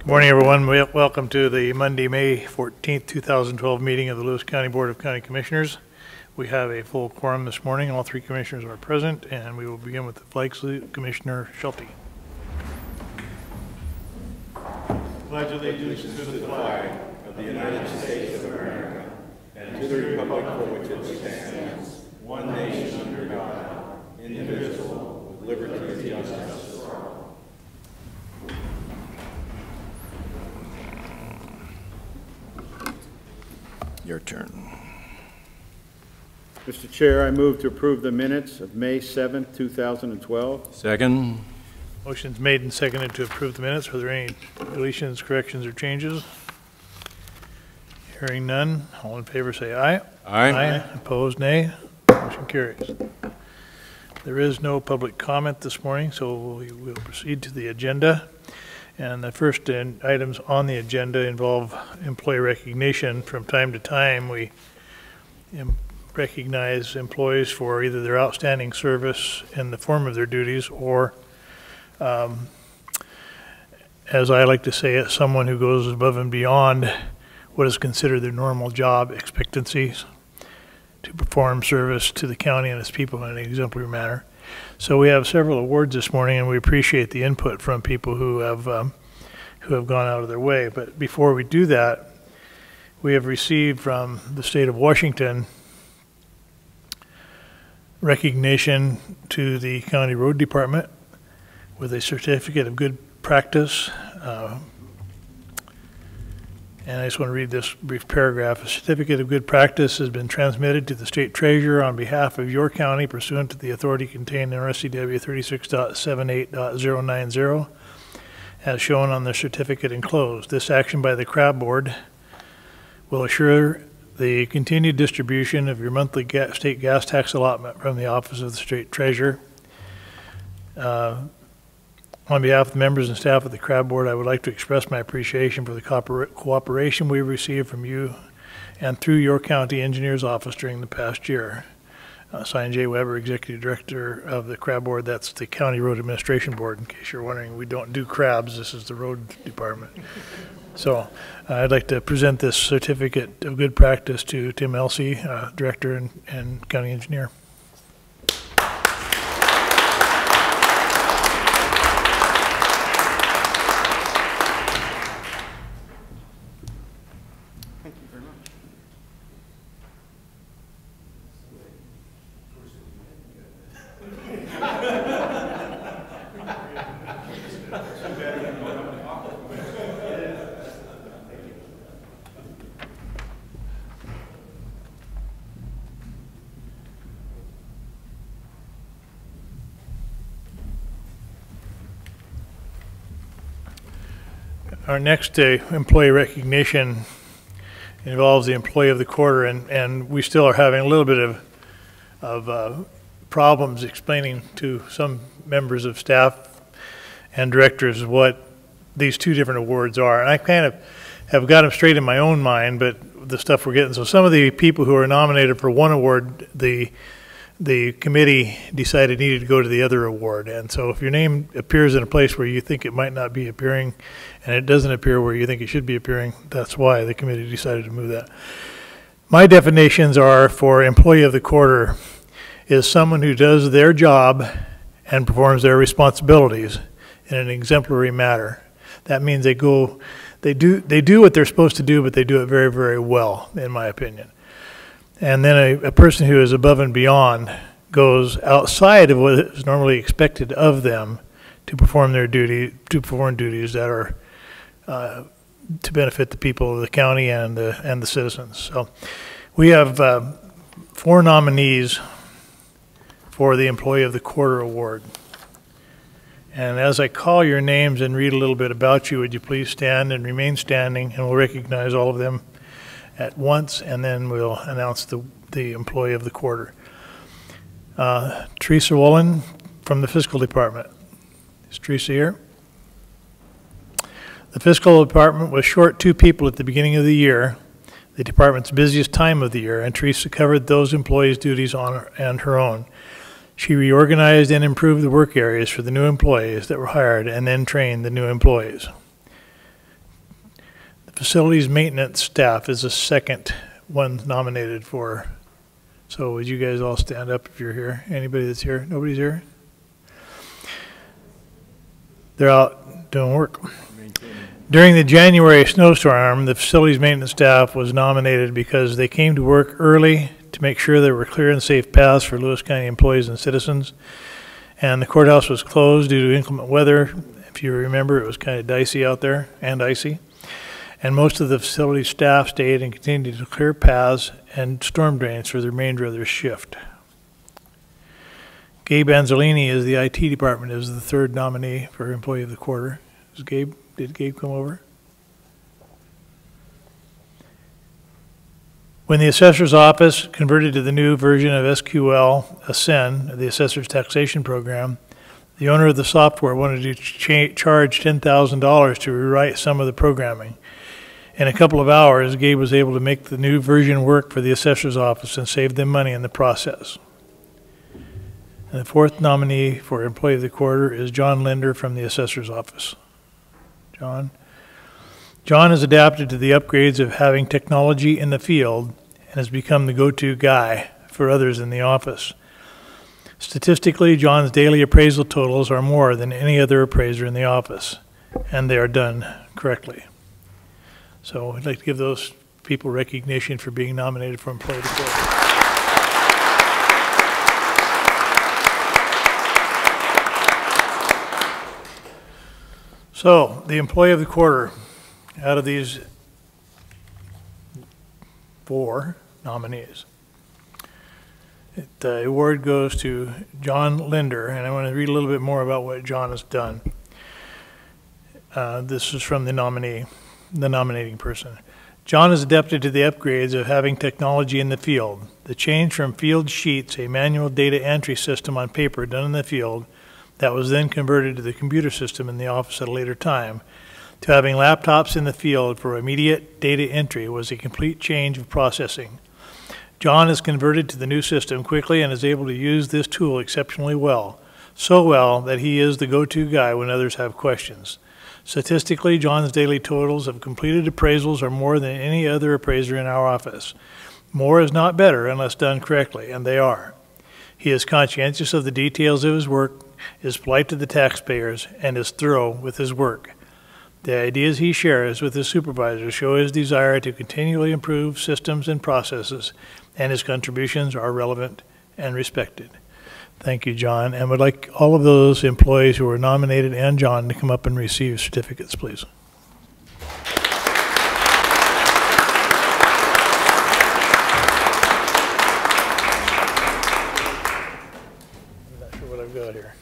Morning, everyone. Welcome to the Monday, May 14th, 2012 meeting of the Lewis County Board of County Commissioners. We have a full quorum this morning. All three commissioners are present, and we will begin with the flag salute. Commissioner Schulte. Pledge allegiance to the flag of the United States of America and to the republic for which it stands, one nation under God, indivisible, with liberty and justice for all. Your turn. Mr. Chair, I move to approve the minutes of May 7th, 2012. Second. Motion's made and seconded to approve the minutes. Are there any deletions, corrections, or changes? Hearing none. All in favor say aye. Aye. Opposed, nay. Motion carries. There is no public comment this morning, so we will proceed to the agenda. And the first items on the agenda involve employee recognition. From time to time, we recognize employees for either their outstanding service in the form of their duties or, as I like to say it, someone who goes above and beyond what is considered their normal job expectancies to perform service to the county and its people in an exemplary manner. So we have several awards this morning, and we appreciate the input from people who have gone out of their way. But before we do that, we have received from the state of Washington recognition to the county road department with a certificate of good practice. And I just want to read this brief paragraph. A certificate of good practice has been transmitted to the state treasurer on behalf of your county pursuant to the authority contained in RCW 36.78.090 as shown on the certificate enclosed. This action by the CRAB board will assure the continued distribution of your monthly state gas tax allotment from the office of the state treasurer. On behalf of the members and staff of the CRAB board, I would like to express my appreciation for the cooperation we received from you and through your county engineer's office during the past year. Signed, Jay Weber, Executive Director of the CRAB board. That's the County Road Administration Board. In case you're wondering, we don't do CRABs. This is the road department. So I'd like to present this certificate of good practice to Tim Elsey, Director and County Engineer. Our next employee recognition involves the employee of the quarter, and we still are having a little bit of problems explaining to some members of staff and directors what these two different awards are. And I kind of have got them straight in my own mind, but the stuff we're getting. So some of the people who are nominated for one award, the committee decided needed to go to the other award. And so if your name appears in a place where you think it might not be appearing and it doesn't appear where you think it should be appearing, that's why the committee decided to move that. My definitions are for employee of the quarter is someone who does their job and performs their responsibilities in an exemplary manner. That means they do what they're supposed to do, but they do it very, very well, in my opinion. And then a person who is above and beyond goes outside of what is normally expected of them to perform their duties that are to benefit the people of the county and the citizens. So we have 4 nominees for the Employee of the Quarter Award. And as I call your names and read a little bit about you, would you please stand and remain standing, and we'll recognize all of them at once, and then we'll announce the Employee of the Quarter. Teresa Woolen from the Fiscal Department. Is Teresa here? The Fiscal Department was short 2 people at the beginning of the year, the department's busiest time of the year, and Teresa covered those employees' duties on her own. She reorganized and improved the work areas for the new employees that were hired and then trained the new employees. Facilities maintenance staff is the second one nominated for. So would you guys all stand up if you're here? Anybody that's here? Nobody's here? They're out doing work. During the January snowstorm, the facilities maintenance staff was nominated because they came to work early to make sure there were clear and safe paths for Lewis County employees and citizens. And the courthouse was closed due to inclement weather. If you remember, it was kind of dicey out there and icy. And most of the facility staff stayed and continued to clear paths and storm drains for the remainder of their shift. Gabe Anzolini is the IT department, is the third nominee for Employee of the Quarter. Did Gabe come over? When the assessor's office converted to the new version of SQL Ascend, the assessor's taxation program, the owner of the software wanted to charge $10,000 to rewrite some of the programming. In a couple of hours, Gabe was able to make the new version work for the assessor's office and save them money in the process. And the fourth nominee for Employee of the Quarter is John Linder from the assessor's office. John has adapted to the upgrades of having technology in the field and has become the go-to guy for others in the office. Statistically, John's daily appraisal totals are more than any other appraiser in the office, and they are done correctly. So I'd like to give those people recognition for being nominated for Employee of the Quarter. So the Employee of the Quarter, out of these 4 nominees, the award goes to John Linder, and I want to read a little bit more about what John has done. This is from the nominating person. John is adapted to the upgrades of having technology in the field. The change from field sheets, a manual data entry system on paper done in the field that was then converted to the computer system in the office at a later time, to having laptops in the field for immediate data entry was a complete change of processing. John is converted to the new system quickly and is able to use this tool exceptionally well, so well that he is the go-to guy when others have questions. Statistically, John's daily totals of completed appraisals are more than any other appraiser in our office. More is not better unless done correctly, and they are. He is conscientious of the details of his work, is polite to the taxpayers, and is thorough with his work. The ideas he shares with his supervisors show his desire to continually improve systems and processes, and his contributions are relevant and respected. Thank you, John. And would like all of those employees who were nominated and John to come up and receive certificates, please. I'm not sure what I've got here.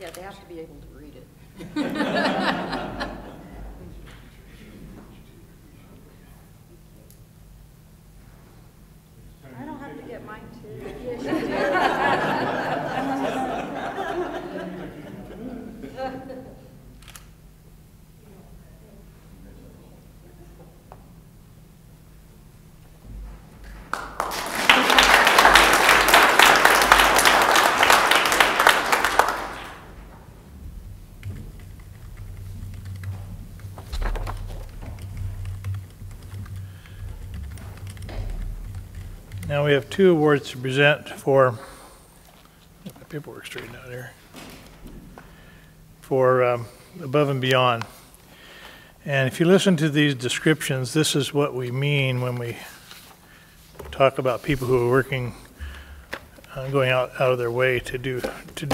Yeah, they have to be able to read it. I don't have to get mine too. Yes, you do. Now we have 2 awards to present for, get my paperwork straightened out here, for Above and Beyond. And if you listen to these descriptions, this is what we mean when we talk about people who are working, going out of their way to do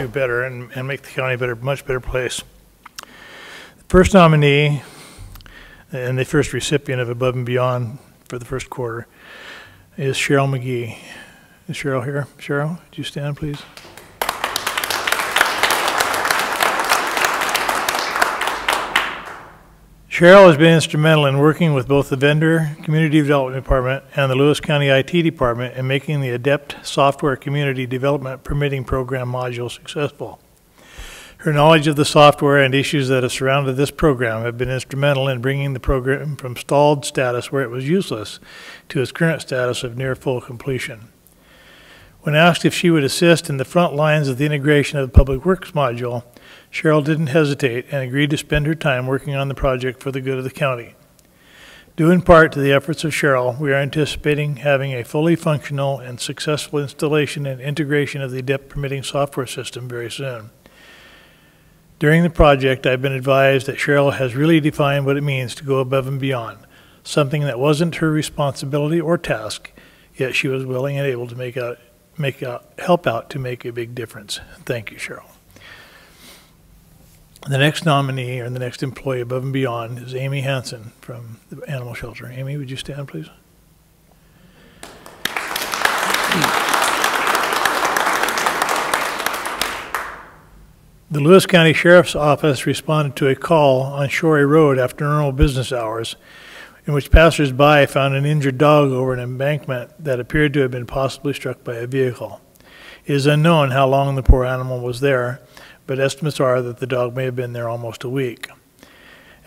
better and make the county a much better place. The first nominee and the first recipient of Above and Beyond for the first quarter is Cheryl Mcgee. Is Cheryl here? Cheryl, would you stand, please? Cheryl has been instrumental in working with both the vendor community development department and the Lewis County IT department in making the ADEPT software community development permitting program module successful. Her knowledge of the software and issues that have surrounded this program have been instrumental in bringing the program from stalled status where it was useless to its current status of near full completion. When asked if she would assist in the front lines of the integration of the Public Works module, Cheryl didn't hesitate and agreed to spend her time working on the project for the good of the county. Due in part to the efforts of Cheryl, we are anticipating having a fully functional and successful installation and integration of the ADEPT permitting software system very soon. During the project, I've been advised that Cheryl has really defined what it means to go above and beyond, something that wasn't her responsibility or task, yet she was willing and able to help out to make a big difference. Thank you, Cheryl. The next nominee, or the next employee above and beyond, is Amy Hansen from the animal shelter. Amy, would you stand, please? The Lewis County Sheriff's Office responded to a call on Shorey Road after normal business hours, in which passers-by found an injured dog over an embankment that appeared to have been possibly struck by a vehicle. It is unknown how long the poor animal was there, but estimates are that the dog may have been there almost a week.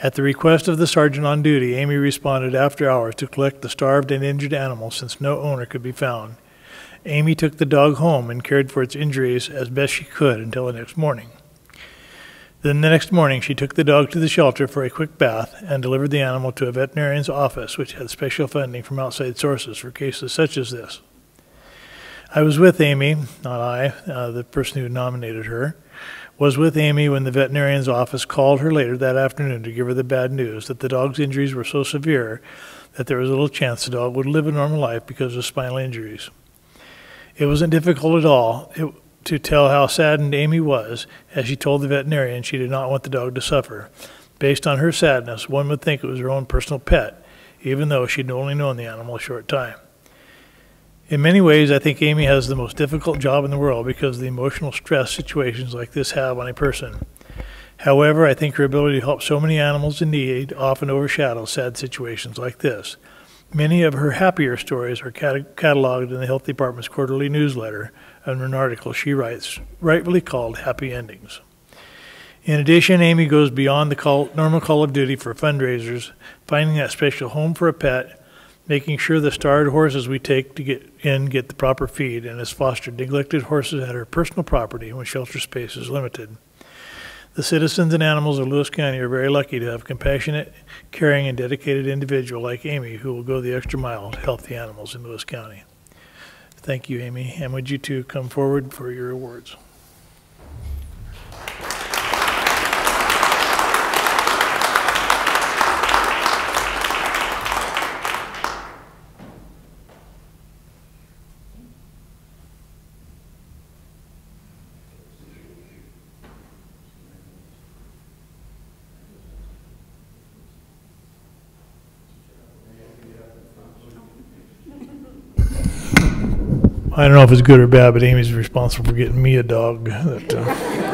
At the request of the sergeant on duty, Amy responded after hours to collect the starved and injured animal since no owner could be found. Amy took the dog home and cared for its injuries as best she could until the next morning. Then the next morning, she took the dog to the shelter for a quick bath and delivered the animal to a veterinarian's office, which had special funding from outside sources for cases such as this. I was with Amy, not I, the person who nominated her, was with Amy when the veterinarian's office called her later that afternoon to give her the bad news that the dog's injuries were so severe that there was little chance the dog would live a normal life because of spinal injuries. It wasn't difficult at all to tell how saddened Amy was as she told the veterinarian she did not want the dog to suffer. Based on her sadness, one would think it was her own personal pet, even though she'd only known the animal a short time. In many ways, I think Amy has the most difficult job in the world because of the emotional stress situations like this have on a person. However, I think her ability to help so many animals in need often overshadows sad situations like this. Many of her happier stories are cataloged in the Health Department's quarterly newsletter under an article she writes, rightfully called Happy Endings. In addition, Amy goes beyond the normal call of duty for fundraisers, finding that special home for a pet, making sure the starved horses we take to get the proper feed, and has fostered neglected horses at her personal property when shelter space is limited. The citizens and animals of Lewis County are very lucky to have a compassionate, caring, and dedicated individual like Amy who will go the extra mile to help the animals in Lewis County. Thank you, Amy, and would you two come forward for your awards? I don't know if it's good or bad, but Amy's responsible for getting me a dog that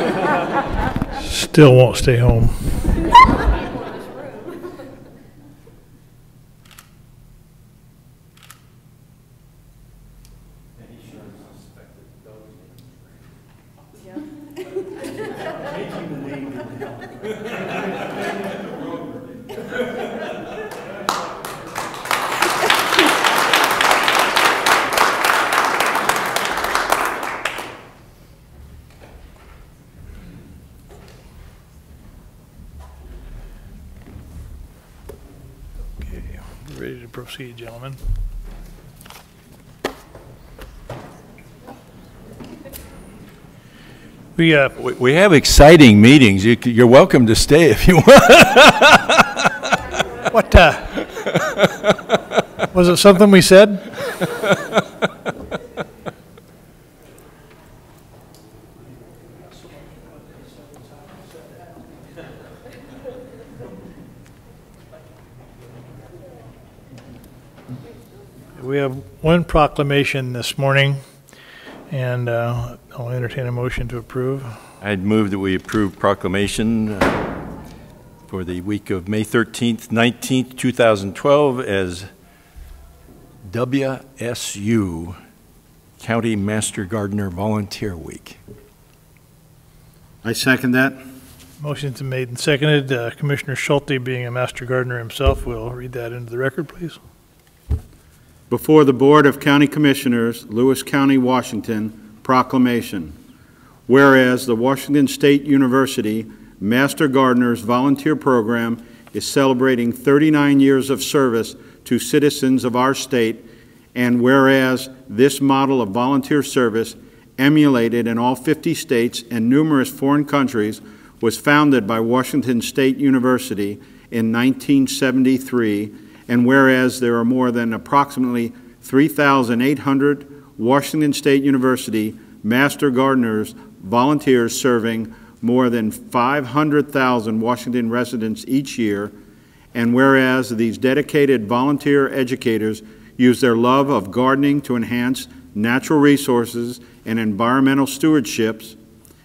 still won't stay home. Ready to proceed, gentlemen. We have exciting meetings. You're welcome to stay if you want. What? Was it something we said? We have one proclamation this morning, and I'll entertain a motion to approve. I'd move that we approve proclamation for the week of May 13th, 19th, 2012 as WSU County Master Gardener Volunteer Week. I second that. Motion's been made and seconded. Commissioner Schulte, being a master gardener himself, will read that into the record, please. Before the Board of County Commissioners, Lewis County, Washington, proclamation. Whereas the Washington State University Master Gardeners Volunteer Program is celebrating 39 years of service to citizens of our state, and whereas this model of volunteer service, emulated in all 50 states and numerous foreign countries, was founded by Washington State University in 1973, and whereas there are more than approximately 3,800 Washington State University Master Gardeners volunteers serving more than 500,000 Washington residents each year, and whereas these dedicated volunteer educators use their love of gardening to enhance natural resources and environmental stewardships,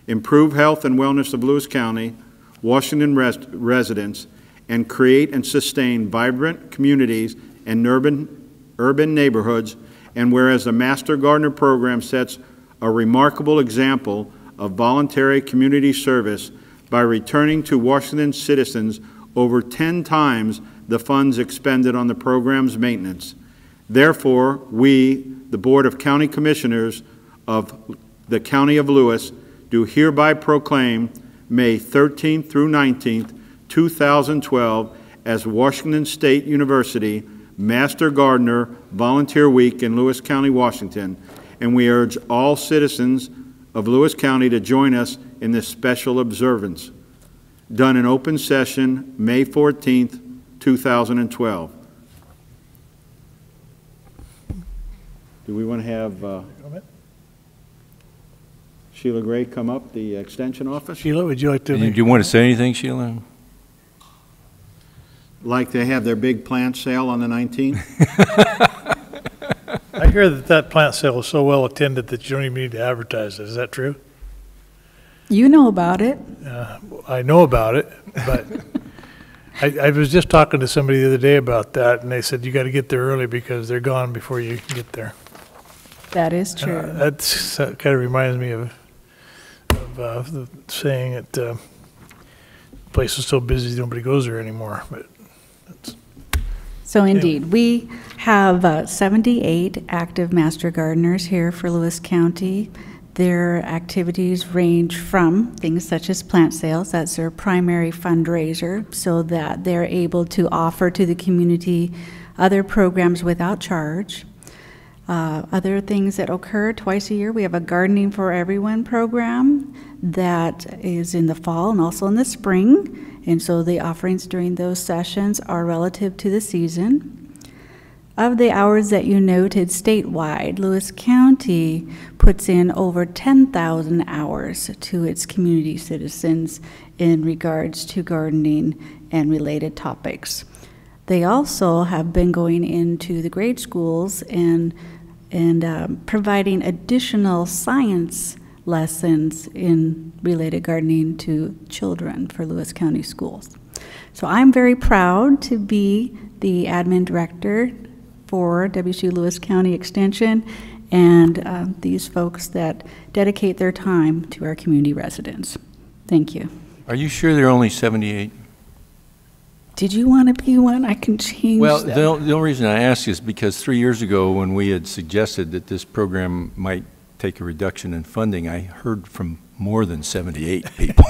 improve health and wellness of Lewis County, Washington residents, and create and sustain vibrant communities and urban neighborhoods, and whereas the Master Gardener program sets a remarkable example of voluntary community service by returning to Washington citizens over 10 times the funds expended on the program's maintenance. Therefore, we, the Board of County Commissioners of the County of Lewis, do hereby proclaim May 13th through 19th, 2012 as Washington State University Master Gardener Volunteer Week in Lewis County, Washington, and we urge all citizens of Lewis County to join us in this special observance, done in open session May 14th, 2012. Do we want to have Sheila Gray come up, the Extension Office? Sheila, would you like to? Do you want to say anything, Sheila? Like they have their big plant sale on the 19th? I hear that plant sale is so well attended that you don't even need to advertise it. Is that true? You know about it. I know about it, but I was just talking to somebody the other day about that, and they said you got to get there early because they're gone before you get there. That is true. That kind of reminds me of the saying that the place is so busy nobody goes there anymore. But So indeed, we have 78 active master gardeners here for Lewis County. Their activities range from things such as plant sales, that's their primary fundraiser, so that they're able to offer to the community other programs without charge. Other things that occur twice a year, we have a Gardening for Everyone program that is in the fall and also in the spring. And so the offerings during those sessions are relative to the season. Of the hours that you noted statewide, Lewis County puts in over 10,000 hours to its community citizens in regards to gardening and related topics. They also have been going into the grade schools and providing additional science lessons in related gardening to children for Lewis County schools. So I'm very proud to be the admin director for WSU Lewis County Extension and these folks that dedicate their time to our community residents. Thank you. Are you sure there are only 78? Did you want to be one? I can change Well, that. the only reason I ask is because 3 years ago when we had suggested that this program might take a reduction in funding, I heard from more than 78 people.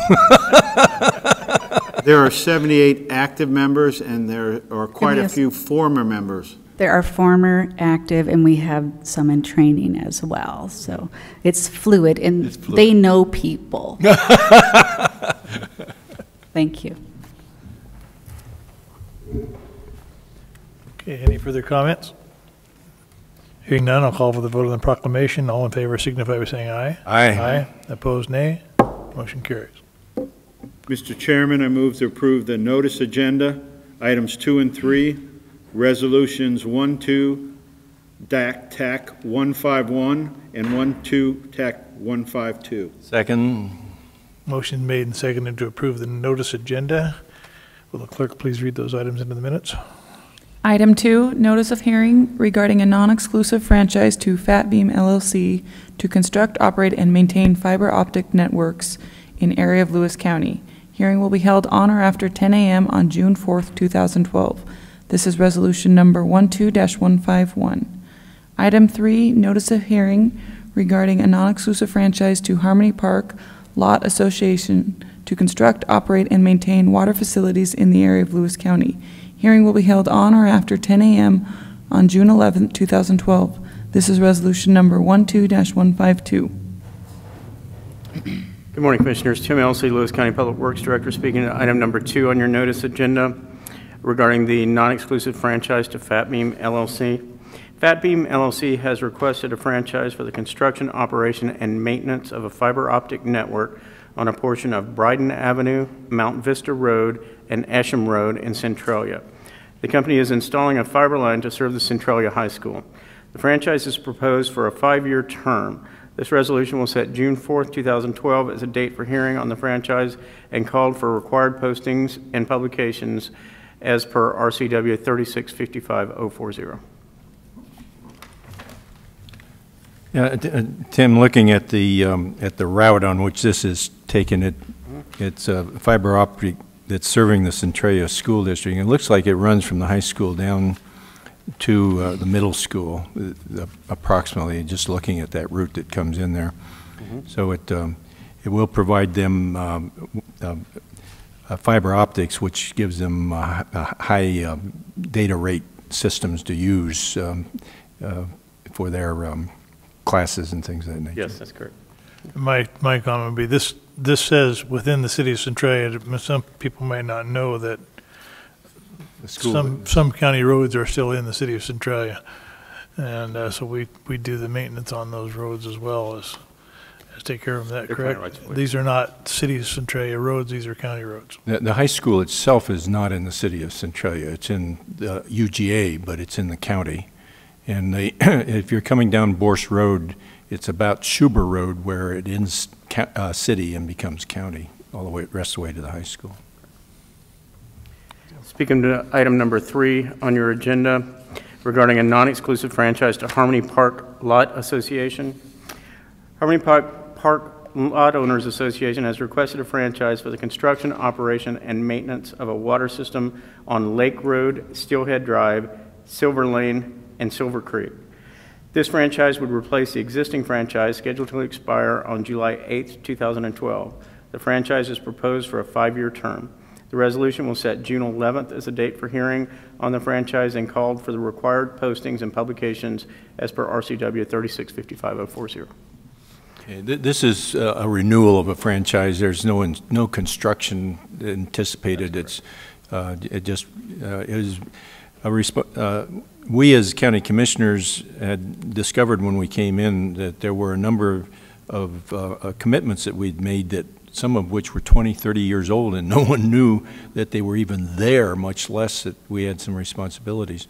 There are 78 active members, and there are quite a few former members. There are former active, and we have some in training as well. So it's fluid, and they know people. Thank you. okay, any further comments? Hearing none, I'll call for the vote on the proclamation. All in favor signify by saying aye. Aye. Aye. Opposed, nay. Motion carries. Mr. Chairman, I move to approve the notice agenda, items 2 and 3, resolutions 1-2, TAC 151, and 1-2, TAC 152. Second. Motion made and seconded to approve the notice agenda, Will the clerk please read those items into the minutes? Item 2, notice of hearing regarding a non-exclusive franchise to Fat Beam LLC to construct, operate, and maintain fiber optic networks in area of Lewis County. Hearing will be held on or after 10 a.m. on June 4th, 2012. This is resolution number 12-151. Item 3, notice of hearing regarding a non-exclusive franchise to Harmony Park Lot Association to construct, operate, and maintain water facilities in the area of Lewis County. Hearing will be held on or after 10 a.m. on June 11, 2012. This is resolution number 12-152. Good morning, Commissioners. Tim Elsie, Lewis County Public Works Director, speaking to item number 2 on your notice agenda regarding the non-exclusive franchise to Fat Beam LLC. Fat Beam LLC has requested a franchise for the construction, operation, and maintenance of a fiber optic network on a portion of Bryden Avenue, Mount Vista Road, and Esham Road in Centralia. The company is installing a fiber line to serve the Centralia High School. The franchise is proposed for a 5-year term. This resolution will set June 4th, 2012 as a date for hearing on the franchise and called for required postings and publications as per RCW 3655040. Yeah, Tim, looking at the route on which this is taken, it's a fiber optic that's serving the Centralia School District. It looks like it runs from the high school down to the middle school, approximately, just looking at that route that comes in there. So it will provide them fiber optics, which gives them high data rate systems to use for their classes and things of that nature. Yes, that's correct. My comment would be this says within the city of Centralia. Some people might not know that some county roads are still in the city of Centralia, and so we do the maintenance on those roads as well as take care of them. That correct? These are not city of Centralia roads; these are county roads. The high school itself is not in the city of Centralia. It's in the UGA, but it's in the county. And if you're coming down Borse Road, it's about Schuber Road where it ends city and becomes county all the way, rest of the way to the high school. Speaking to item number 3 on your agenda regarding a non-exclusive franchise to Harmony Park Lot Association. Harmony Park Lot Owners Association has requested a franchise for the construction, operation, and maintenance of a water system on Lake Road, Steelhead Drive, Silver Lane, and Silver Creek. This franchise would replace the existing franchise scheduled to expire on July 8, 2012. The franchise is proposed for a 5-year term. The resolution will set June 11th as a date for hearing on the franchise and called for the required postings and publications as per RCW 3655040. Okay, this is a renewal of a franchise. There's no construction anticipated. It just is a we as county commissioners had discovered when we came in that there were a number of commitments that we'd made, that some of which were 20, 30 years old, and no one knew that they were even there, much less that we had some responsibilities.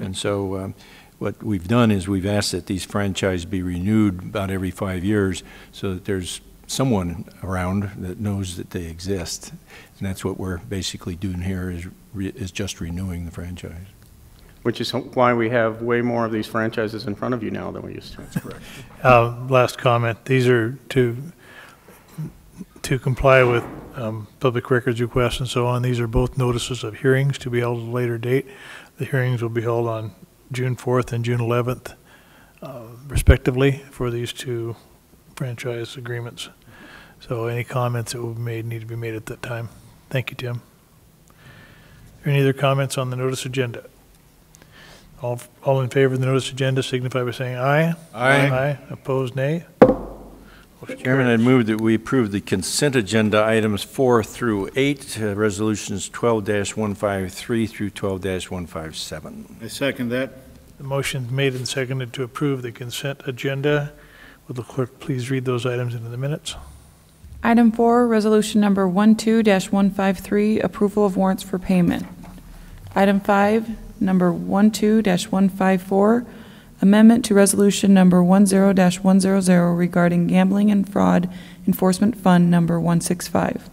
And so what we've done is we've asked that these franchises be renewed about every 5 years so that there's someone around that knows that they exist. And that's what we're basically doing here, is just renewing the franchise. Which is why we have way more of these franchises in front of you now than we used to. That's correct. Last comment. These are to comply with public records requests and so on. These are both notices of hearings to be held at a later date. The hearings will be held on June 4th and June 11th, respectively, for these 2 franchise agreements. So any comments that will be made need to be made at that time. Thank you, Tim. Are there any other comments on the notice agenda? All in favor of the notice agenda signify by saying aye. Aye. Aye. Opposed, nay. Chairman, I'd move that we approve the consent agenda items 4 through 8, resolutions 12-153 through 12-157. I second that. The motion made and seconded to approve the consent agenda. Will the clerk please read those items into the minutes? Item 4, resolution number 12-153, approval of warrants for payment. Item 5, number 12-154, amendment to resolution number 10-100 regarding gambling and fraud enforcement fund number 165.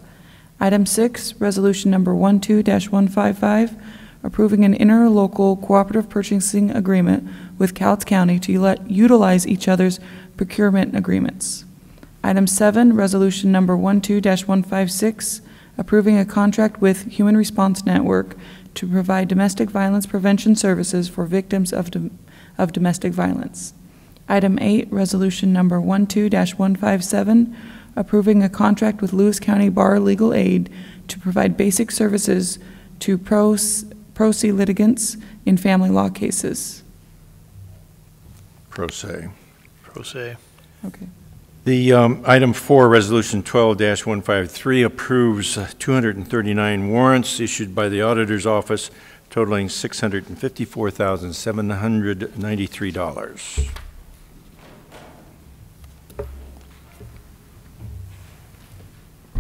Item 6, Resolution Number 12-155, approving an interlocal cooperative purchasing agreement with Cowlitz County to utilize each other's procurement agreements. Item 7, Resolution Number 12-156, approving a contract with Human Response Network to provide domestic violence prevention services for victims of domestic violence. Item 8, Resolution Number 12-157, approving a contract with Lewis County Bar Legal Aid to provide basic services to pro se litigants in family law cases. Pro se. Pro se. Okay. The item 4, Resolution 12-153, approves 239 warrants issued by the Auditor's Office totaling $654,793.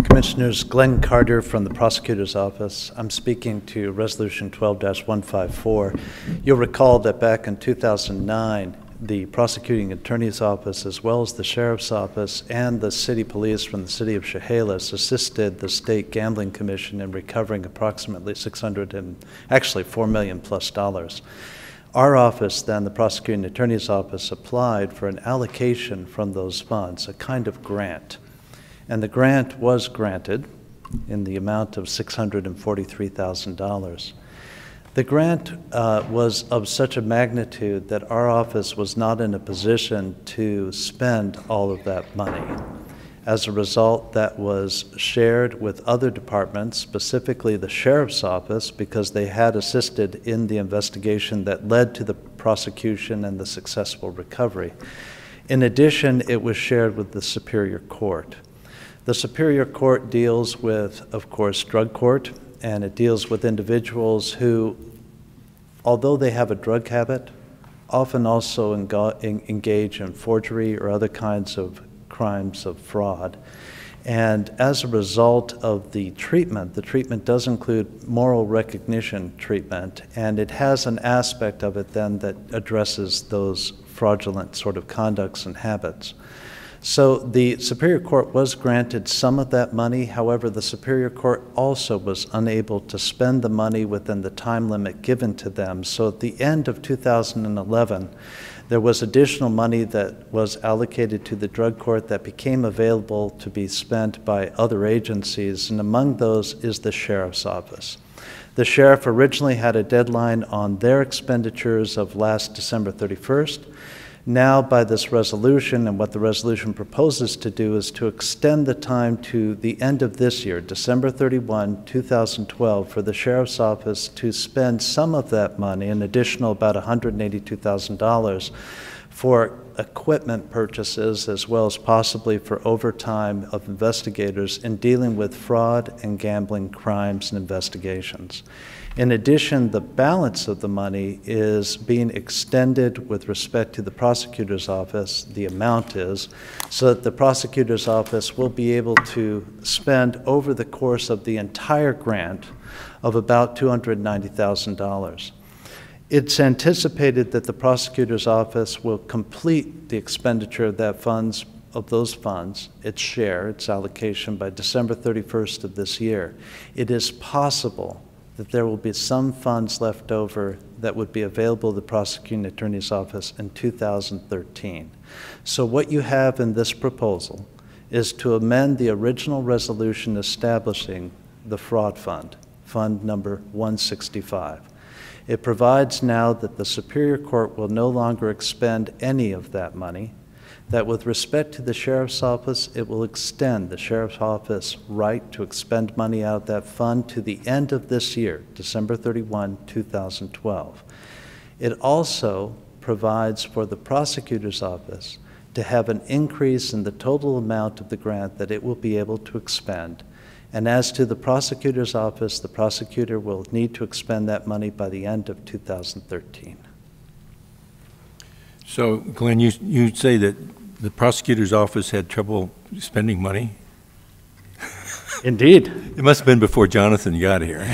Commissioners, Glenn Carter from the Prosecutor's Office. I'm speaking to Resolution 12-154. You'll recall that back in 2009, the Prosecuting Attorney's Office, as well as the Sheriff's Office and the City Police from the City of Chehalis, assisted the State Gambling Commission in recovering approximately $4 million plus. Our office, then, the Prosecuting Attorney's Office, applied for an allocation from those funds, a kind of grant. And the grant was granted in the amount of $643,000. The grant was of such a magnitude that our office was not in a position to spend all of that money. As a result, that was shared with other departments, specifically the Sheriff's Office, because they had assisted in the investigation that led to the prosecution and the successful recovery. In addition, it was shared with the Superior Court. The Superior Court deals with, of course, drug court, and it deals with individuals who, although they have a drug habit, often also engage in forgery or other kinds of crimes of fraud. And as a result of the treatment does include moral recognition treatment, and it has an aspect of it then that addresses those fraudulent sort of conducts and habits. So the Superior Court was granted some of that money. However, the Superior Court also was unable to spend the money within the time limit given to them. So at the end of 2011, there was additional money that was allocated to the drug court that became available to be spent by other agencies, and among those is the Sheriff's Office. The Sheriff originally had a deadline on their expenditures of last December 31st. Now, by this resolution, and what the resolution proposes to do is to extend the time to the end of this year, December 31, 2012, for the Sheriff's Office to spend some of that money, an additional about $182,000, for equipment purchases, as well as possibly for overtime of investigators in dealing with fraud and gambling crimes and investigations. In addition, the balance of the money is being extended with respect to the Prosecutor's Office, the amount is, so that the Prosecutor's Office will be able to spend over the course of the entire grant of about $290,000. It's anticipated that the Prosecutor's Office will complete the expenditure of those funds, its share, its allocation, by December 31st of this year. It is possible that there will be some funds left over that would be available to the Prosecuting Attorney's Office in 2013. So what you have in this proposal is to amend the original resolution establishing the fraud fund, Fund number 165. It provides now that the Superior Court will no longer expend any of that money, that with respect to the Sheriff's Office, it will extend the Sheriff's Office right to expend money out of that fund to the end of this year, December 31, 2012. It also provides for the Prosecutor's Office to have an increase in the total amount of the grant that it will be able to expend. And as to the Prosecutor's Office, the prosecutor will need to expend that money by the end of 2013. So, Glenn, you say that the Prosecutor's Office had trouble spending money? Indeed. It must have been before Jonathan got here.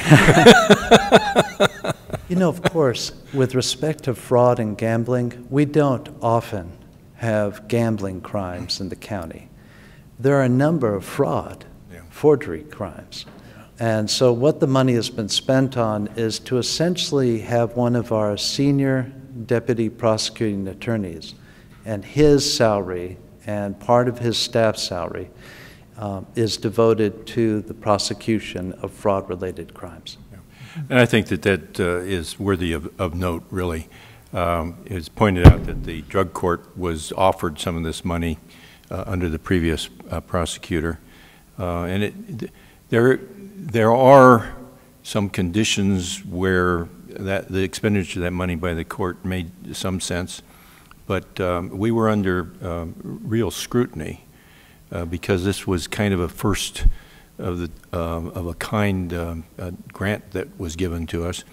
You know, of course, with respect to fraud and gambling, we don't often have gambling crimes in the county. There are a number of fraud forgery crimes. And so what the money has been spent on is to essentially have one of our senior deputy prosecuting attorneys and his salary and part of his staff's salary is devoted to the prosecution of fraud-related crimes. And I think that is worthy of note, really. It's pointed out that the drug court was offered some of this money under the previous prosecutor. And there are some conditions where the expenditure of that money by the court made some sense, but we were under real scrutiny because this was kind of a first of a kind grant that was given to us,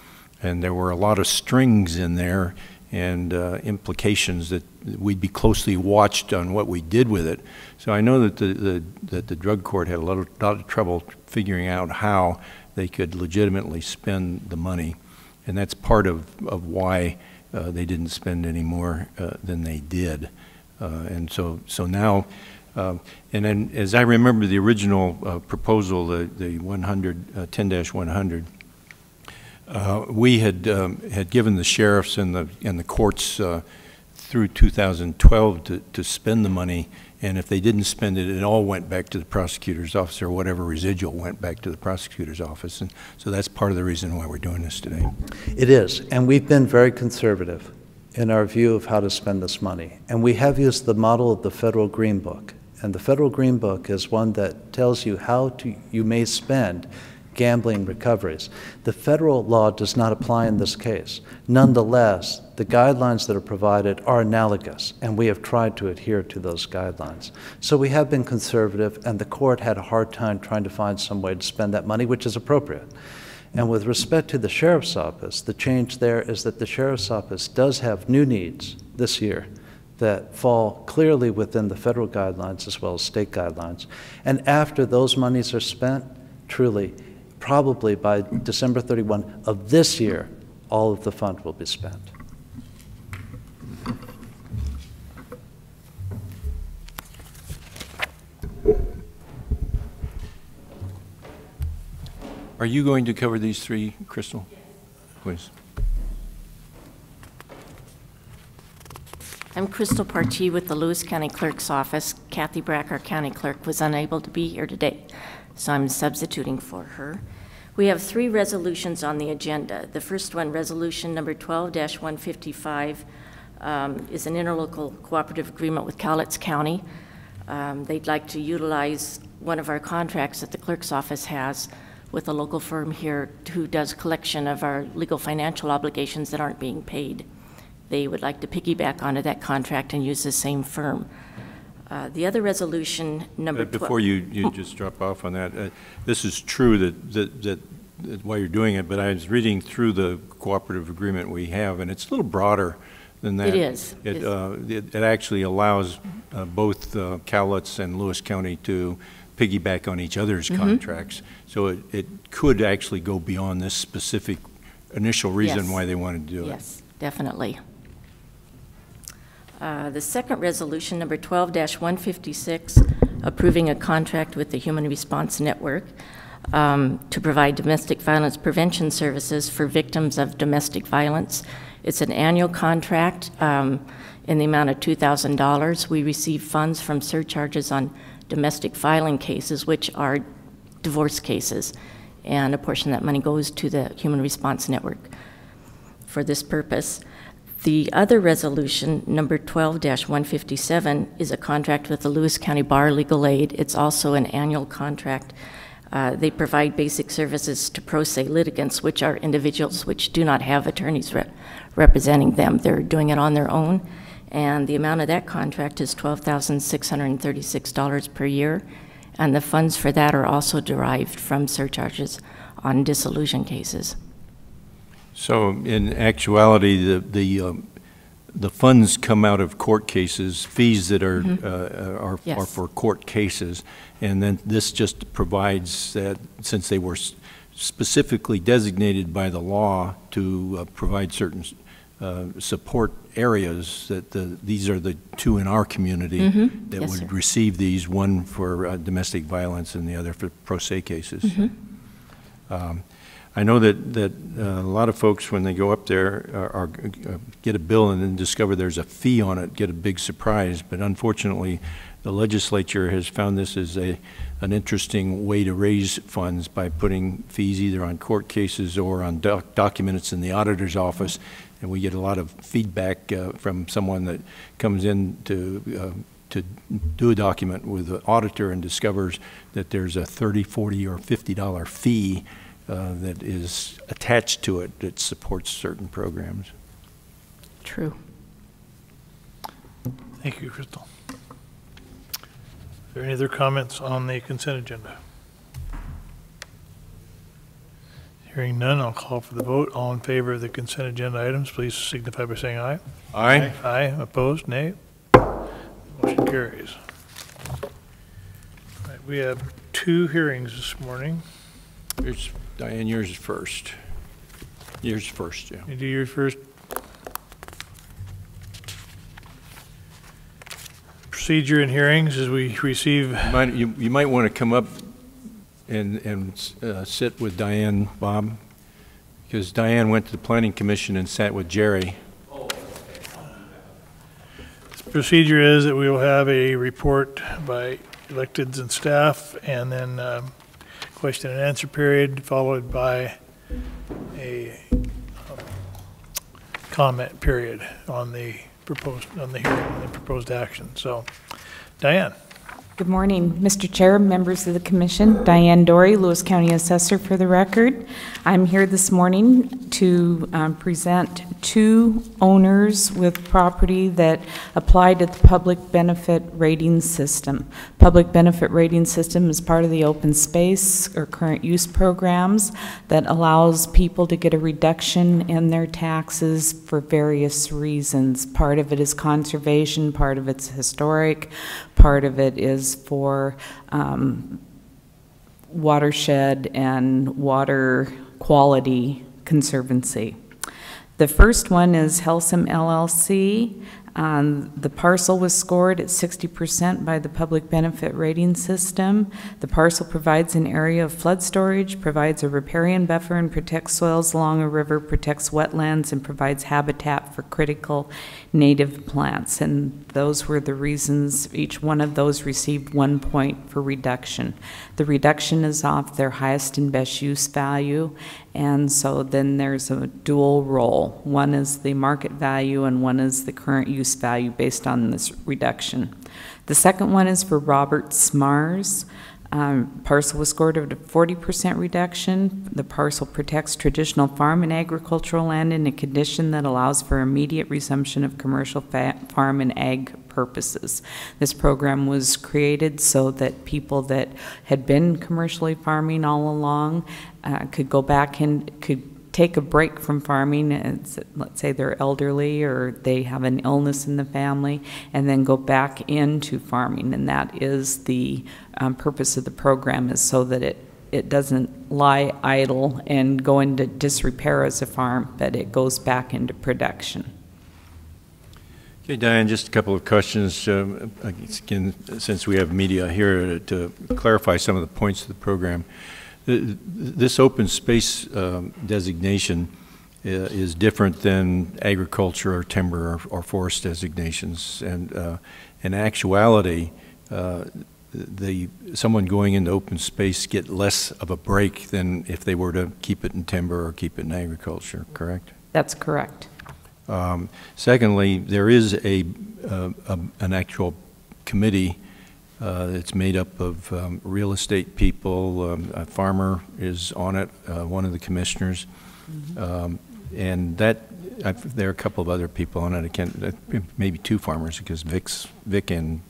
and there were a lot of strings in there and implications that we'd be closely watched on what we did with it. So I know that the drug court had a lot of trouble figuring out how they could legitimately spend the money, and that's part of why they didn't spend any more than they did. And so now, and then as I remember the original proposal, the 10-100, we had given the sheriffs and the courts through 2012 to spend the money, and if they didn't spend it, it all went back to the prosecutor's office, or whatever residual went back to the prosecutor's office. And so that's part of the reason why we're doing this today. It is, and we've been very conservative in our view of how to spend this money. And we have used the model of the Federal Green Book. And the Federal Green Book is one that tells you how you may spend gambling recoveries. The federal law does not apply in this case. Nonetheless, the guidelines that are provided are analogous, and we have tried to adhere to those guidelines. So we have been conservative, and the court had a hard time trying to find some way to spend that money, which is appropriate. And with respect to the sheriff's office, the change there is that the sheriff's office does have new needs this year that fall clearly within the federal guidelines as well as state guidelines. And after those monies are spent, truly, probably by December 31 of this year, all of the fund will be spent. Are you going to cover these three, Crystal? Yes. Please. I'm Crystal Partee with the Lewis County Clerk's Office. Kathy Brack, our county clerk, was unable to be here today, so I'm substituting for her. We have three resolutions on the agenda. The first one, resolution number 12-155, is an interlocal cooperative agreement with Cowlitz County. They'd like to utilize one of our contracts that the clerk's office has with a local firm here who does collection of our legal financial obligations that aren't being paid. They would like to piggyback onto that contract and use the same firm. The other resolution, number 12. Before you just drop off on that, this is true that while you're doing it, but I was reading through the cooperative agreement we have, and it's a little broader than that. It is. It actually allows both Cowlitz and Lewis County to piggyback on each other's contracts. So it could actually go beyond this specific initial reason why they wanted to do it. Yes, definitely. The second resolution, number 12-156, approving a contract with the Human Response Network to provide domestic violence prevention services for victims of domestic violence. It's an annual contract in the amount of $2,000. We receive funds from surcharges on domestic filing cases, which are divorce cases, and a portion of that money goes to the Human Response Network for this purpose. The other resolution, number 12-157, is a contract with the Lewis County Bar Legal Aid. It's also an annual contract. They provide basic services to pro se litigants, which are individuals which do not have attorneys representing them. They're doing it on their own, and the amount of that contract is $12,636 per year, and the funds for that are also derived from surcharges on dissolution cases. So in actuality, the funds come out of court cases, fees that are are for court cases, and then this just provides that, since they were specifically designated by the law to provide certain support areas, that these are the two in our community that Yes, would sir. receive these, one for domestic violence and the other for pro se cases. I know that a lot of folks, when they go up there, get a bill and then discover there's a fee on it, get a big surprise. But unfortunately, the legislature has found this as an interesting way to raise funds by putting fees either on court cases or on documents in the auditor's office. And we get a lot of feedback from someone that comes in to do a document with the auditor and discovers that there's a $30, $40, or $50 fee that is attached to it that supports certain programs. True. Thank you, Crystal. Are there any other comments on the consent agenda? Hearing none, I'll call for the vote. All in favor of the consent agenda items, please signify by saying aye. Aye. Aye. Opposed? Nay. Motion carries. All right, we have 2 hearings this morning. Here's, Diane, yours is first. Yours first, yeah. You do yours first. Procedure in hearings as we receive. You might want to come up and sit with Diane, Bob, because Diane went to the Planning Commission and sat with Jerry. The procedure is that we will have a report by electeds and staff, and then question and answer period, followed by a comment period on the hearing and the proposed action. So, Diane. Good morning, Mr. Chair, members of the Commission. Diane Dory, Lewis County Assessor for the record. I'm here this morning to present 2 owners with property that apply to the Public Benefit Rating System. Public Benefit Rating System is part of the open space or current use programs that allows people to get a reduction in their taxes for various reasons. Part of it is conservation, part of it's historic, part of it is for watershed and water quality conservancy. The first one is Helsum LLC. The parcel was scored at 60% by the Public Benefit Rating System. The parcel provides an area of flood storage, provides a riparian buffer and protects soils along a river, protects wetlands, and provides habitat for critical native plants. And those were the reasons. Each one of those received 1 point for reduction. The reduction is off their highest and best use value, and so then there's a dual role. One is the market value and one is the current use value based on this reduction. The second one is for Robert Smars. Parcel was scored at a 40% reduction. The parcel protects traditional farm and agricultural land in a condition that allows for immediate resumption of commercial farm and ag purposes. This program was created so that people that had been commercially farming all along could go back and could take a break from farming. Let's say they're elderly or they have an illness in the family, and then go back into farming. And that is the purpose of the program, is so that it doesn't lie idle and go into disrepair as a farm, but it goes back into production. Okay, Diane, just a couple of questions. Again, since we have media here, to clarify some of the points of the program. This open space designation is different than agriculture or timber or forest designations. And in actuality, someone going into open space get less of a break than if they were to keep it in timber or keep it in agriculture, correct? That's correct. Secondly, there is an actual committee it's made up of real estate people. A farmer is on it, one of the commissioners, and there are a couple of other people on it. I can't, maybe 2 farmers, because Vic and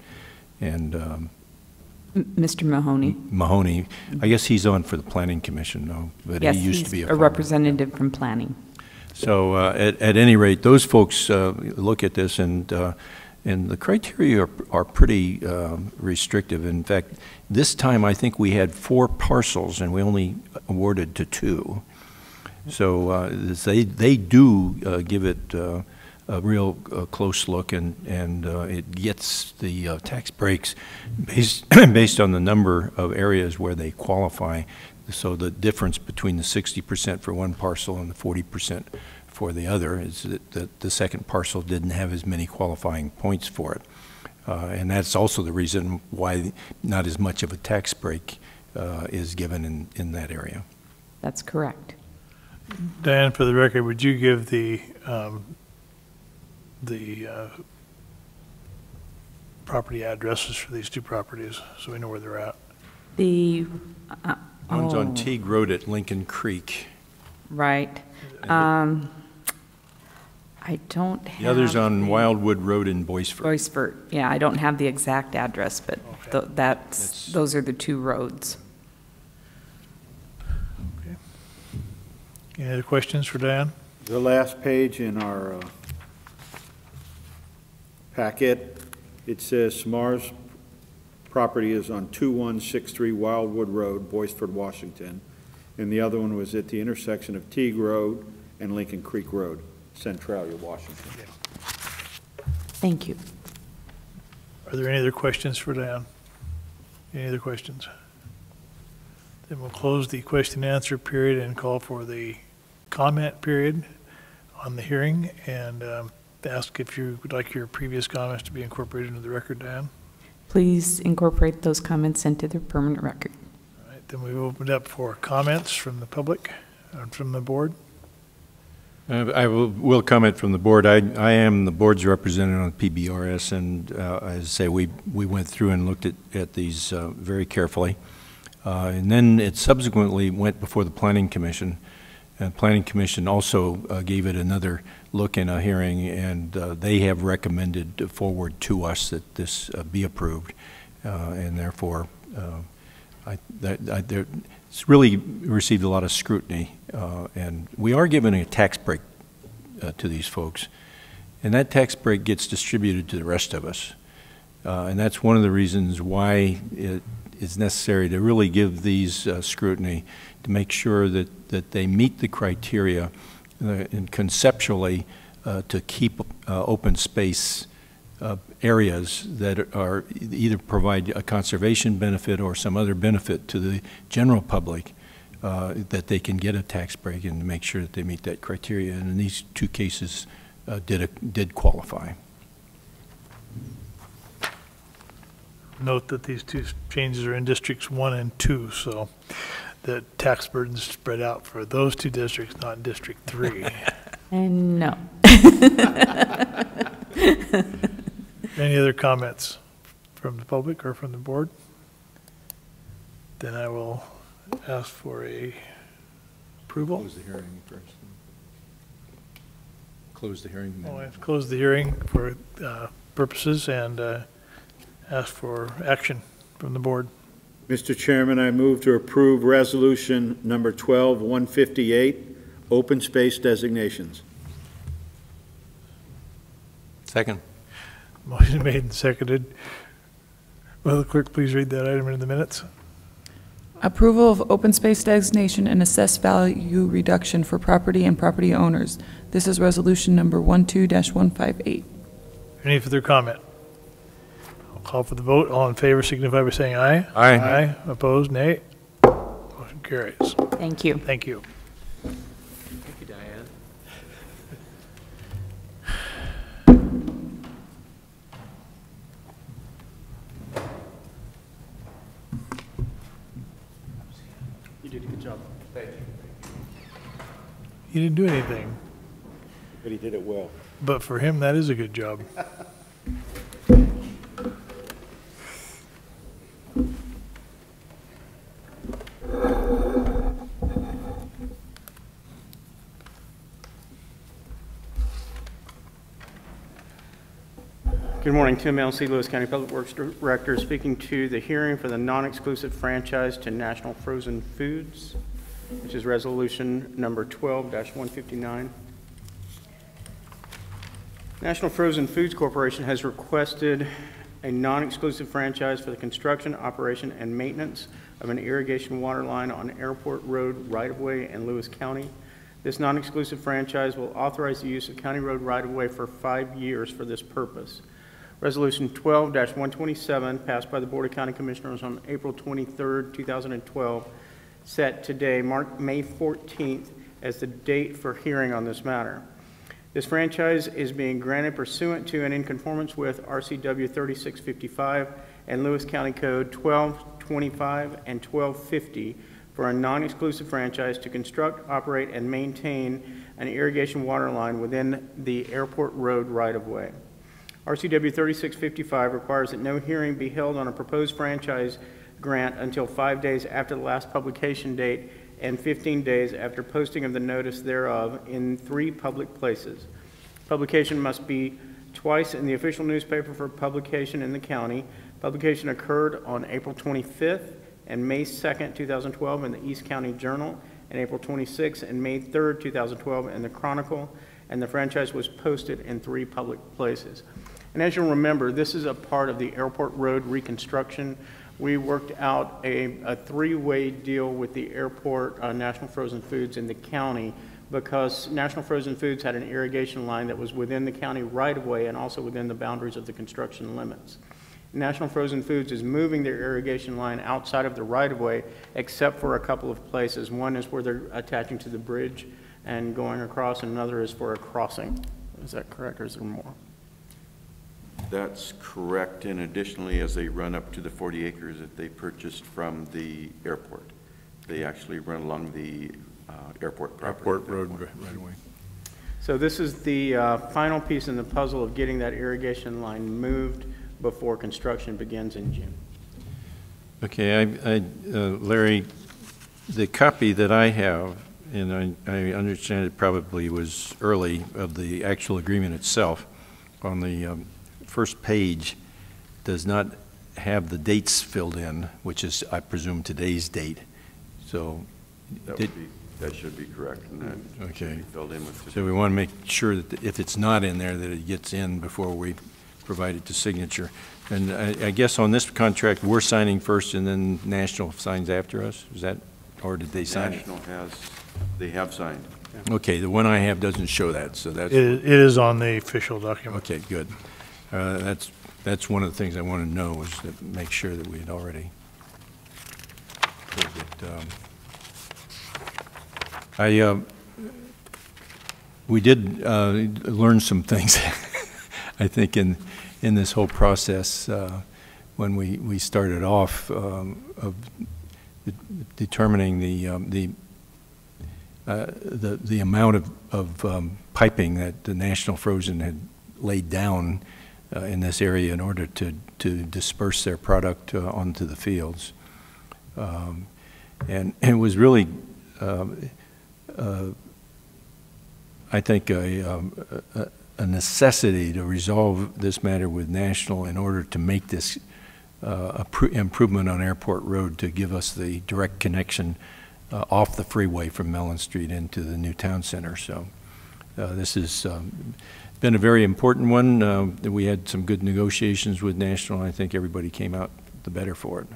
Mr. Mahoney. Mahoney, I guess he's on for the Planning Commission, though. But Yes, he used to be a representative from planning. So at any rate, those folks look at this, and the criteria are pretty restrictive. In fact, this time I think we had 4 parcels and we only awarded to 2. So they do give it a real close look, and it gets the tax breaks based on the number of areas where they qualify. So the difference between the 60% for one parcel and the 40% for the other is that the second parcel didn't have as many qualifying points for it. And that's also the reason why not as much of a tax break is given in that area. That's correct. Diane, for the record, would you give the property addresses for these two properties so we know where they're at? The One's on Teague Road at Lincoln Creek. right. I don't have. The other's on Wildwood Road in Boisfort. Boisfort. Yeah, I don't have the exact address, but Okay. those are the two roads. Okay. Any other questions for Diane? The last page in our packet, it says Samar's property is on 2163 Wildwood Road, Boisfort, Washington. And the other one was at the intersection of Teague Road and Lincoln Creek Road, Centralia, Washington. Thank you. Are there any other questions for Diane? Any other questions? Then we'll close the question and answer period and call for the comment period on the hearing, and ask if you would like your previous comments to be incorporated into the record, Diane. Please incorporate those comments into the permanent record. All right, then we've opened up for comments from the public and from the board. I will comment from the board. I am the board's representative on PBRS, and as I say, we went through and looked at these very carefully. And then it subsequently went before the Planning Commission. And Planning Commission also gave it another look in a hearing, and they have recommended forward to us that this be approved. And therefore, it's really received a lot of scrutiny, and we are giving a tax break to these folks, and that tax break gets distributed to the rest of us, and that's one of the reasons why it is necessary to really give these scrutiny to make sure that they meet the criteria and conceptually to keep open space areas that are either provide a conservation benefit or some other benefit to the general public, that they can get a tax break, and to make sure that they meet that criteria. And in these two cases, did qualify. Note that these two changes are in districts 1 and 2, so the tax burden is spread out for those two districts, not in District 3. And no. Any other comments from the public or from the board? Then I will ask for a approval. Close the hearing first. Close the hearing. I have to close the hearing for purposes and ask for action from the board. Mr. Chairman, I move to approve resolution number 12-158, open space designations. Second. Motion made and seconded. Will the clerk please read that item into the minutes? Approval of open space designation and assessed value reduction for property and property owners. This is resolution number 12-158. Any further comment? I'll call for the vote. All in favor signify by saying aye. Aye. Aye. Opposed, nay. Motion carries. Thank you. Thank you. Thank you, Diane. You did a good job. Thank you. He didn't do anything, But he did it well. but for him, that is a good job. Good morning, Tim L.C., Lewis County Public Works Director, speaking to the hearing for the non-exclusive franchise to National Frozen Foods, which is resolution number 12-159. National Frozen Foods Corporation has requested a non-exclusive franchise for the construction, operation, and maintenance of an irrigation water line on Airport Road right-of-way in Lewis County. This non-exclusive franchise will authorize the use of county road right-of-way for 5 years for this purpose. Resolution 12-127, passed by the Board of County Commissioners on April 23, 2012, set today, May 14th, as the date for hearing on this matter. This franchise is being granted pursuant to and in conformance with RCW 3655 and Lewis County Code 1225 and 1250 for a non-exclusive franchise to construct, operate, and maintain an irrigation water line within the airport road right-of-way. RCW 3655 requires that no hearing be held on a proposed franchise grant until 5 days after the last publication date and 15 days after posting of the notice thereof in 3 public places. Publication must be twice in the official newspaper for publication in the county. Publication occurred on April 25th and May 2nd, 2012 in the East County Journal, and April 26th and May 3rd, 2012 in the Chronicle, and the franchise was posted in 3 public places. And as you'll remember, this is a part of the airport road reconstruction. We worked out a 3-way deal with the airport, National Frozen Foods, in the county, because National Frozen Foods had an irrigation line that was within the county right-of-way and also within the boundaries of the construction limits. National Frozen Foods is moving their irrigation line outside of the right-of-way, except for a couple of places. One is where they're attaching to the bridge and going across, and another is for a crossing. Is that correct, or is there more? That's correct, and additionally, as they run up to the 40 acres that they purchased from the airport, they actually run along the airport property. Airport road right away. So this is the final piece in the puzzle of getting that irrigation line moved before construction begins in June. Okay, Larry, the copy that I have, and I understand it probably was early, of the actual agreement itself, on the first page does not have the dates filled in, which is, I presume, today's date. So that should be correct, and that okay. should be filled in with today. So we want to make sure that if it's not in there, that it gets in before we provide it to signature. And I guess on this contract, we're signing first, and then National signs after us. Is that, or did they sign it? National they have signed. Okay, the one I have doesn't show that, so that's. It is on the official document. Okay, good. That's one of the things I want to know, is to make sure that we had already we did learn some things, I think, in this whole process when we started off of determining the amount of piping that the National Frozen had laid down in this area in order to disperse their product onto the fields. And it was really, I think, a necessity to resolve this matter with National in order to make this improvement on Airport Road, to give us the direct connection off the freeway from Mellon Street into the new town center. So this has been a very important one. We had some good negotiations with National, and I think everybody came out the better for it.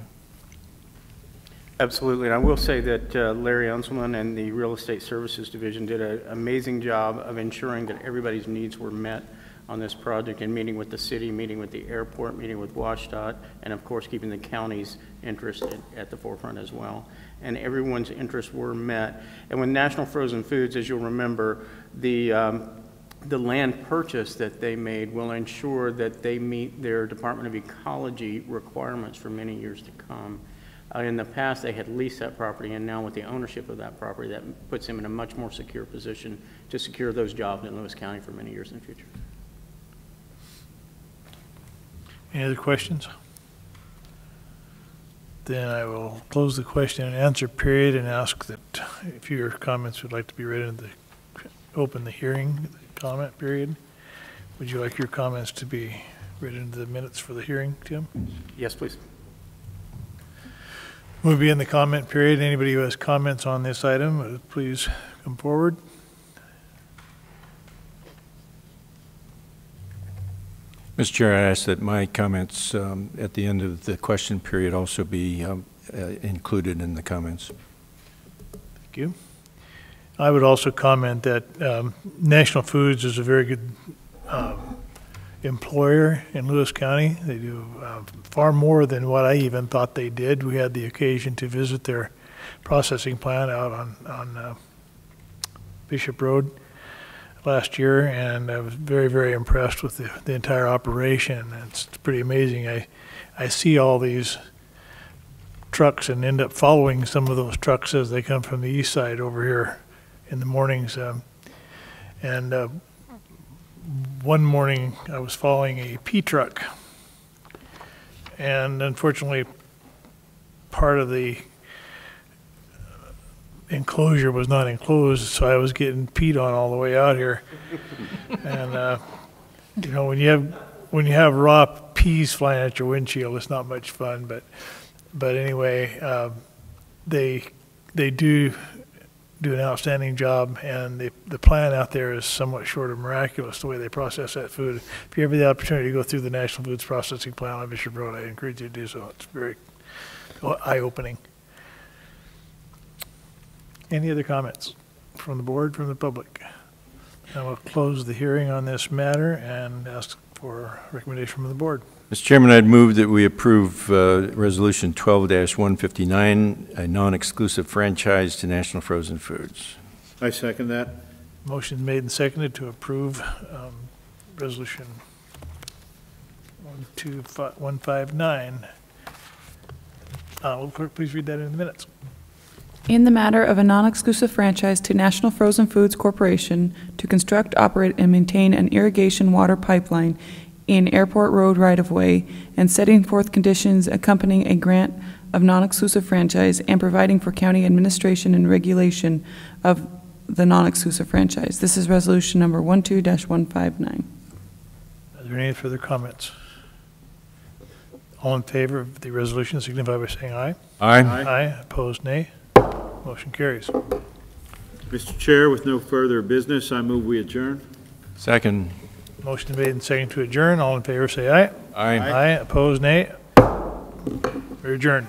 Absolutely, and I will say that Larry Unselman and the Real Estate Services Division did an amazing job of ensuring that everybody's needs were met on this project, and meeting with the city, meeting with the airport, meeting with WashDOT, and of course keeping the county's interest at the forefront as well. And everyone's interests were met. And with National Frozen Foods, as you'll remember, the land purchase that they made will ensure that they meet their Department of Ecology requirements for many years to come. In the past, they had leased that property, and now with the ownership of that property, that puts them in a much more secure position to secure those jobs in Lewis County for many years in the future. Any other questions? Then I will close the question and answer period and ask that if your comments would like to be read in open the hearing comment period. Would you like your comments to be read into the minutes for the hearing, Tim? Yes, please. We'll be in the comment period. Anybody who has comments on this item, please come forward. Mr. Chair, I ask that my comments at the end of the question period also be included in the comments. Thank you. I would also comment that National Foods is a very good employer in Lewis County. They do far more than what I even thought they did. We had the occasion to visit their processing plant out on Bishop Road last year, and I was very, very impressed with the entire operation. It's pretty amazing. I see all these trucks and end up following some of those trucks as they come from the east side over here in the mornings. One morning I was following a P truck, and unfortunately part of the enclosure was not enclosed, so I was getting peed on all the way out here. And you know, when you have raw peas flying at your windshield, it's not much fun. But anyway, they do an outstanding job, and the plant out there is somewhat short of miraculous the way they process that food. If you ever have the opportunity to go through the National Foods Processing Plant on Bishop Road, I encourage you to do so. It's very eye-opening. Any other comments from the board, from the public? I will close the hearing on this matter and ask for a recommendation from the board. Mr. Chairman, I'd move that we approve Resolution 12-159, a non-exclusive franchise to National Frozen Foods. I second that. Motion made and seconded to approve Resolution 159. Will clerk please read that in the minutes? In the matter of a non-exclusive franchise to National Frozen Foods Corporation to construct, operate, and maintain an irrigation water pipeline in Airport Road right-of-way, and setting forth conditions accompanying a grant of non-exclusive franchise, and providing for county administration and regulation of the non-exclusive franchise. This is resolution number 12-159. Are there any further comments? All in favor of the resolution signify by saying aye. Aye. Aye. Opposed, nay. Motion carries. Mr. Chair, with no further business, I move we adjourn. Second. Motion made and seconded to adjourn. All in favor say aye. Aye. Aye. Opposed, nay. We're adjourned.